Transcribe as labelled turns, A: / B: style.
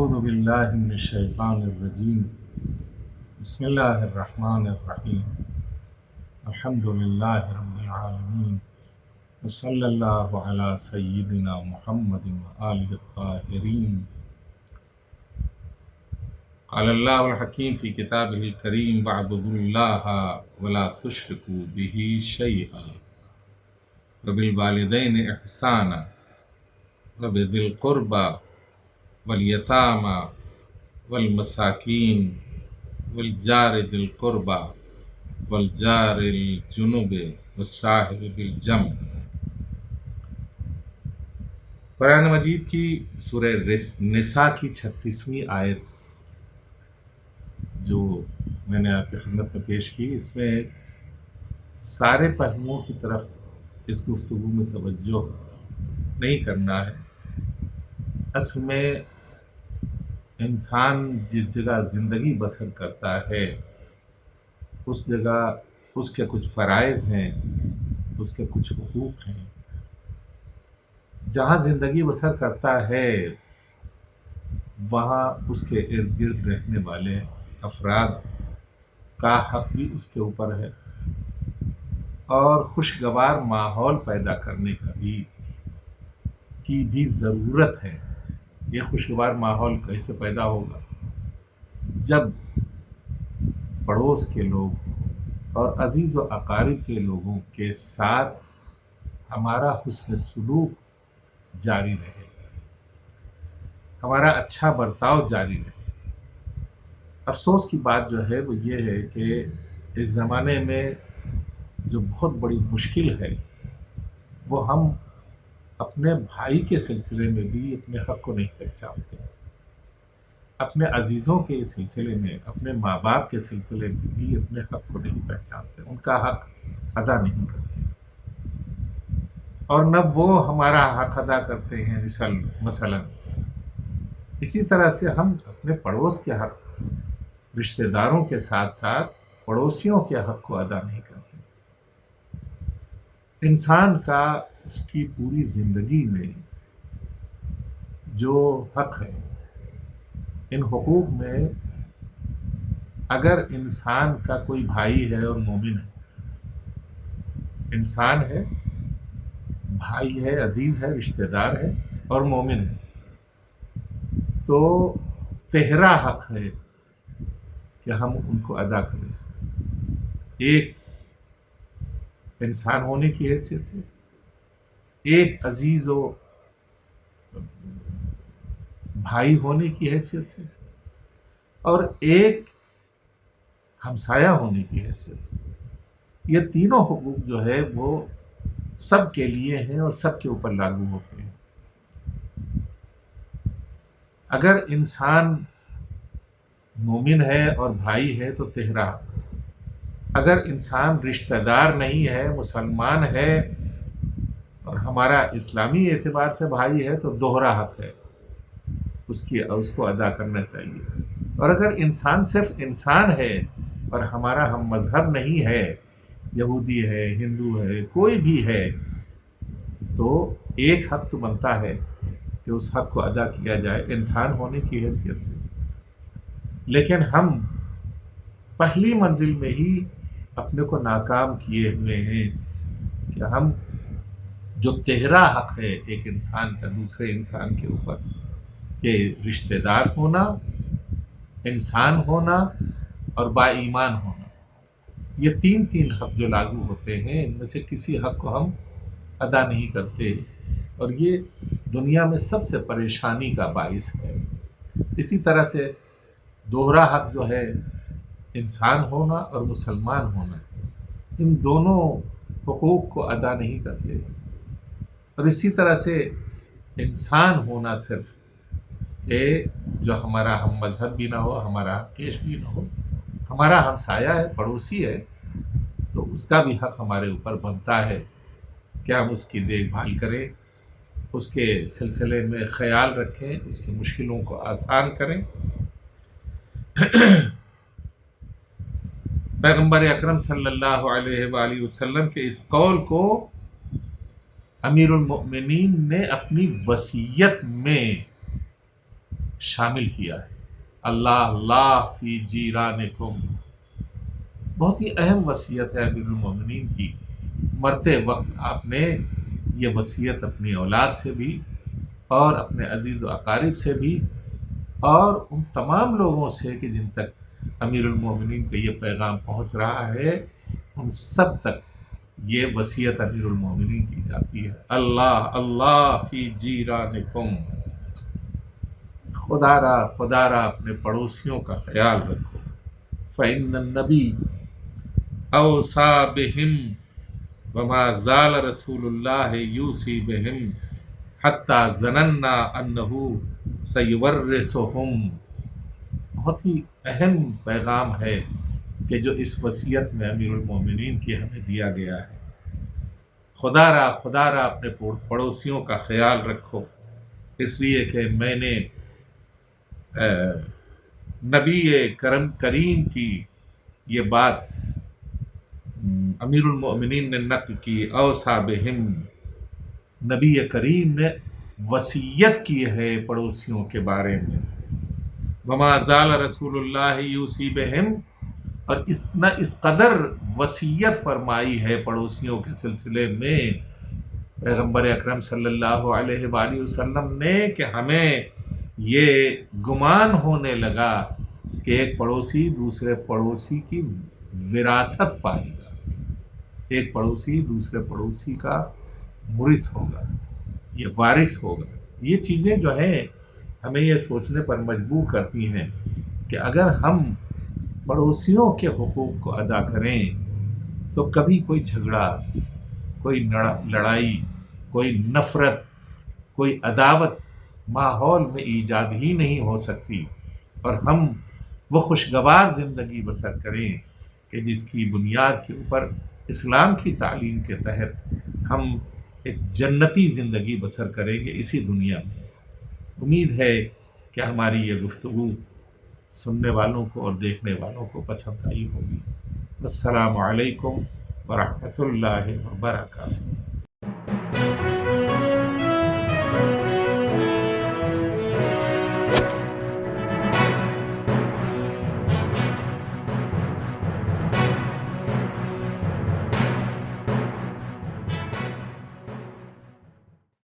A: اعوذ باللہ من الشیطان الرجیم بسم اللہ الرحمن الرحیم الحمد للہ رب العالمین وصلی اللہ علی سیدنا محمد وآلہ الطاہرین. قال اللہ الحکیم فی کتابہ الکریم واعبدوا اللہ ولا تشرکوا بہ شیئا وبالوالدین احسانا وبذی القربى والیتامى والمساکین والجار ذی القربى والجار الجنب والصاحب بالجنب. قرآن مجید کی سورہ نساء کی 36ویں آیت جو میں نے آپ کی خدمت میں پیش کی، اس میں سارے پہلوؤں کی طرف اس گفتگو میں توجہ نہیں کرنا ہے. اصل میں انسان جس جگہ زندگی بسر کرتا ہے اس جگہ اس کے کچھ فرائض ہیں، اس کے کچھ حقوق ہیں. جہاں زندگی بسر کرتا ہے وہاں اس کے ارد گرد رہنے والے افراد کا حق بھی اس کے اوپر ہے، اور خوشگوار ماحول پیدا کرنے کی بھی ضرورت ہے. یہ خوشگوار ماحول کیسے پیدا ہوگا؟ جب پڑوس کے لوگ اور عزیز و اقارب کے لوگوں کے ساتھ ہمارا حسن سلوک جاری رہے، ہمارا اچھا برتاؤ جاری رہے. افسوس کی بات جو ہے وہ یہ ہے کہ اس زمانے میں جو بہت بڑی مشکل ہے وہ ہم اپنے بھائی کے سلسلے میں بھی اپنے حق کو نہیں پہچانتے، اپنے عزیزوں کے سلسلے میں، اپنے ماں باپ کے سلسلے میں بھی اپنے حق کو نہیں پہچانتے، ان کا حق ادا نہیں کرتے، اور نہ وہ ہمارا حق ادا کرتے ہیں. مثلا اسی طرح سے ہم اپنے پڑوس کے حق، رشتہ داروں کے ساتھ ساتھ پڑوسیوں کے حق کو ادا نہیں کرتے. انسان کا اس کی پوری زندگی میں جو حق ہے، ان حقوق میں اگر انسان کا کوئی بھائی ہے اور مومن ہے، انسان ہے، بھائی ہے، عزیز ہے، رشتہ دار ہے اور مومن ہے، تو تہرا حق ہے کہ ہم ان کو ادا کریں. ایک انسان ہونے کی حیثیت سے، ایک عزیز و بھائی ہونے کی حیثیت سے، اور ایک ہمسایہ ہونے کی حیثیت سے. یہ تینوں حقوق جو ہے وہ سب کے لیے ہیں اور سب کے اوپر لاگو ہوتے ہیں. اگر انسان مومن ہے اور بھائی ہے تو تہرا حق، اگر انسان رشتہ دار نہیں ہے، مسلمان ہے اور ہمارا اسلامی اعتبار سے بھائی ہے تو دوہرا حق ہے، اس کو ادا کرنا چاہیے. اور اگر انسان صرف انسان ہے اور ہمارا ہم مذہب نہیں ہے، یہودی ہے، ہندو ہے، کوئی بھی ہے، تو ایک حق تو بنتا ہے کہ اس حق کو ادا کیا جائے انسان ہونے کی حیثیت سے. لیکن ہم پہلی منزل میں ہی اپنے کو ناکام کیے ہوئے ہیں کہ ہم جو تہرا حق ہے ایک انسان کا دوسرے انسان کے اوپر، کہ رشتہ دار ہونا، انسان ہونا اور با ایمان ہونا، یہ تین حق جو لاگو ہوتے ہیں، ان میں سے کسی حق کو ہم ادا نہیں کرتے، اور یہ دنیا میں سب سے پریشانی کا باعث ہے. اسی طرح سے دوہرا حق جو ہے انسان ہونا اور مسلمان ہونا، ان دونوں حقوق کو ادا نہیں کرتے. اور اسی طرح سے انسان ہونا صرف کہ جو ہمارا ہم مذہب بھی نہ ہو، ہمارا کیش بھی نہ ہو، ہمارا ہمسایہ ہے، پڑوسی ہے، تو اس کا بھی حق ہمارے اوپر بنتا ہے کہ ہم اس کی دیکھ بھال کریں، اس کے سلسلے میں خیال رکھیں، اس کی مشکلوں کو آسان کریں. پیغمبر اکرم صلی اللہ علیہ وآلہ وسلم کے اس قول کو امیر المؤمنین نے اپنی وصیت میں شامل کیا ہے۔ اللہ اللہ فی جیرانکم، بہت ہی اہم وصیت ہے امیر المومنین کی۔ مرتے وقت آپ نے یہ وصیت اپنی اولاد سے بھی اور اپنے عزیز و اقارب سے بھی اور ان تمام لوگوں سے کہ جن تک امیر المومنین کا یہ پیغام پہنچ رہا ہے ان سب تک یہ وصیت امیر المومنین کی جاتی ہے۔ اللہ اللہ فی جیرانکم، خدا را اپنے پڑوسیوں کا خیال رکھو۔ فإن النبی اوصى بهم وما زال رسول اللہ یوصی بهم حتی ظننا انہ سیورثهم۔ بہت ہی اہم پیغام ہے کہ جو اس وصیت میں امیر المومنین کی ہمیں دیا گیا ہے۔ خدا را اپنے پڑوسیوں کا خیال رکھو، اس لیے کہ میں نے نبی کریم کی یہ بات امیر المؤمنین نے نقل کی۔ اوصی بہم، نبی کریم نے وصیت کی ہے پڑوسیوں کے بارے میں۔ وما زال رسول اللہ یوصی بہم، اور اس قدر وصیت فرمائی ہے پڑوسیوں کے سلسلے میں پیغمبر اکرم صلی اللہ علیہ وآلہ وسلم نے کہ ہمیں یہ گمان ہونے لگا کہ ایک پڑوسی دوسرے پڑوسی کی وراثت پائے گا، ایک پڑوسی دوسرے پڑوسی کا مورث ہوگا، یہ وارث ہوگا۔ یہ چیزیں جو ہیں ہمیں یہ سوچنے پر مجبور کرتی ہیں کہ اگر ہم پڑوسیوں کے حقوق کو ادا کریں تو کبھی کوئی جھگڑا، کوئی لڑائی، کوئی نفرت، کوئی عداوت ماحول میں ایجاد ہی نہیں ہو سکتی، اور ہم وہ خوشگوار زندگی بسر کریں کہ جس کی بنیاد کے اوپر اسلام کی تعلیم کے تحت ہم ایک جنتی زندگی بسر کریں گے اسی دنیا میں۔ امید ہے کہ ہماری یہ گفتگو سننے والوں کو اور دیکھنے والوں کو پسند آئی ہوگی۔ السلام علیکم ورحمۃ اللہ وبرکاتہ۔